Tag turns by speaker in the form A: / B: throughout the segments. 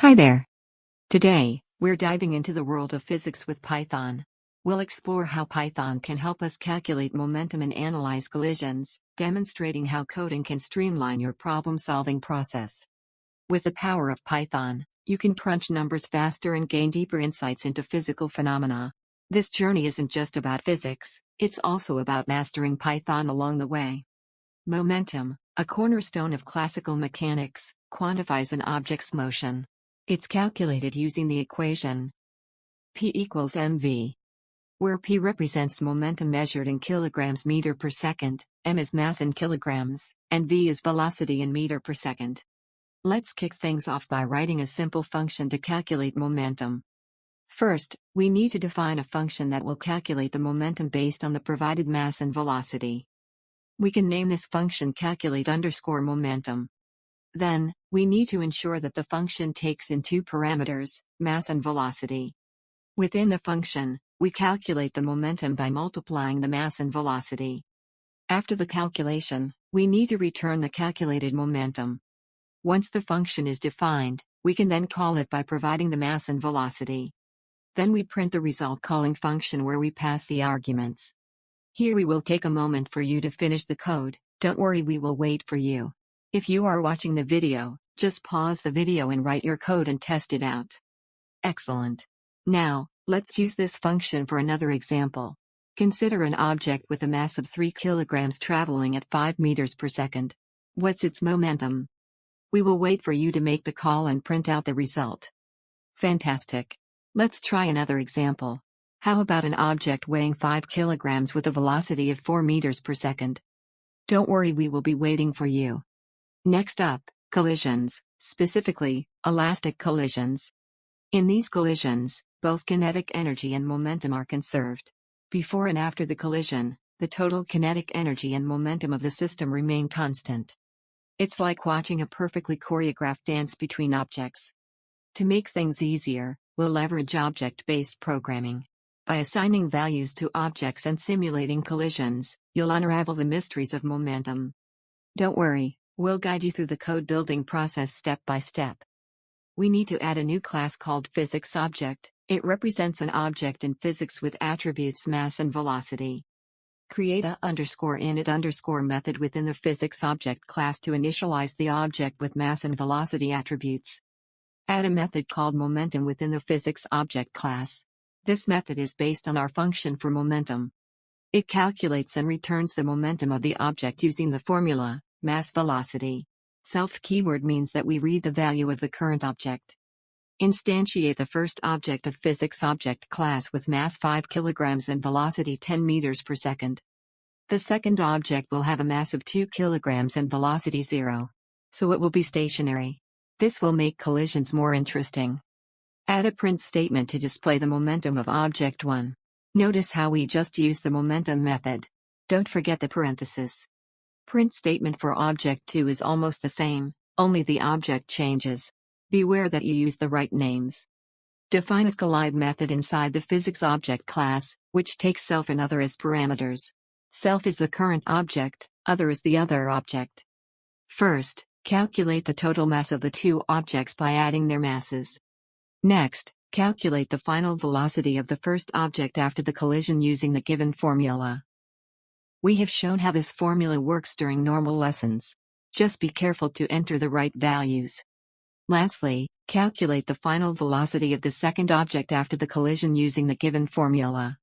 A: Hi there. Today, we're diving into the world of physics with Python. We'll explore how Python can help us calculate momentum and analyze collisions, demonstrating how coding can streamline your problem-solving process. With the power of Python, you can crunch numbers faster and gain deeper insights into physical phenomena. This journey isn't just about physics, it's also about mastering Python along the way. Momentum, a cornerstone of classical mechanics, quantifies an object's motion. It's calculated using the equation P equals mv, where P represents momentum measured in kilograms meter per second, m is mass in kilograms, and v is velocity in meter per second. Let's kick things off by writing a simple function to calculate momentum. First, we need to define a function that will calculate the momentum based on the provided mass and velocity. We can name this function calculate_momentum. Then, we need to ensure that the function takes in two parameters, mass and velocity. Within the function, we calculate the momentum by multiplying the mass and velocity. After the calculation, we need to return the calculated momentum. Once the function is defined, we can then call it by providing the mass and velocity. Then we print the result calling function where we pass the arguments. Here we will take a moment for you to finish the code. Don't worry, we will wait for you. If you are watching the video, just pause the video and write your code and test it out. Excellent. Now, let's use this function for another example. Consider an object with a mass of 3 kilograms traveling at 5 meters per second. What's its momentum? We will wait for you to make the call and print out the result. Fantastic. Let's try another example. How about an object weighing 5 kilograms with a velocity of 4 meters per second? Don't worry, we will be waiting for you. Next up, collisions, specifically, elastic collisions. In these collisions, both kinetic energy and momentum are conserved. Before and after the collision, the total kinetic energy and momentum of the system remain constant. It's like watching a perfectly choreographed dance between objects. To make things easier, we'll leverage object-based programming. By assigning values to objects and simulating collisions, you'll unravel the mysteries of momentum. Don't worry. We'll guide you through the code building process step by step. We need to add a new class called physicsObject. It represents an object in physics with attributes mass and velocity. Create a_init_ method within the physicsObject class to initialize the object with mass and velocity attributes. Add a method called momentum within the physicsObject class. This method is based on our function for momentum. It calculates and returns the momentum of the object using the formula mass velocity. Self keyword means that we read the value of the current object. Instantiate the first object of physicsObject class with mass 5 kilograms and velocity 10 meters per second. The second object will have a mass of 2 kilograms and velocity 0. So it will be stationary. This will make collisions more interesting. Add a print statement to display the momentum of object 1. Notice how we just used the momentum method. Don't forget the parenthesis. Print statement for object 2 is almost the same, only the object changes. Beware that you use the right names. Define a collide method inside the physicsObject class, which takes self and other as parameters. Self is the current object, other is the other object. First, calculate the total mass of the two objects by adding their masses. Next, calculate the final velocity of the first object after the collision using the given formula. We have shown how this formula works during normal lessons. Just be careful to enter the right values. Lastly, calculate the final velocity of the second object after the collision using the given formula.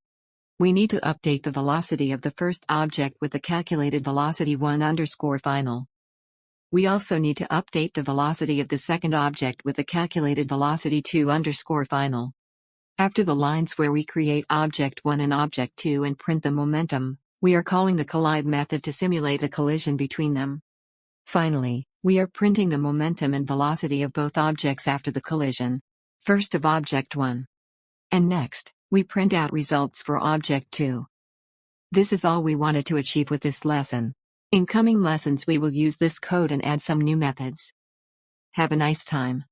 A: We need to update the velocity of the first object with the calculated velocity 1_final. We also need to update the velocity of the second object with the calculated velocity 2_final. After the lines where we create object 1 and object 2 and print the momentum, we are calling the collide method to simulate a collision between them. Finally, we are printing the momentum and velocity of both objects after the collision. First of object 1. And next, we print out results for object 2. This is all we wanted to achieve with this lesson. In coming lessons we will use this code and add some new methods. Have a nice time.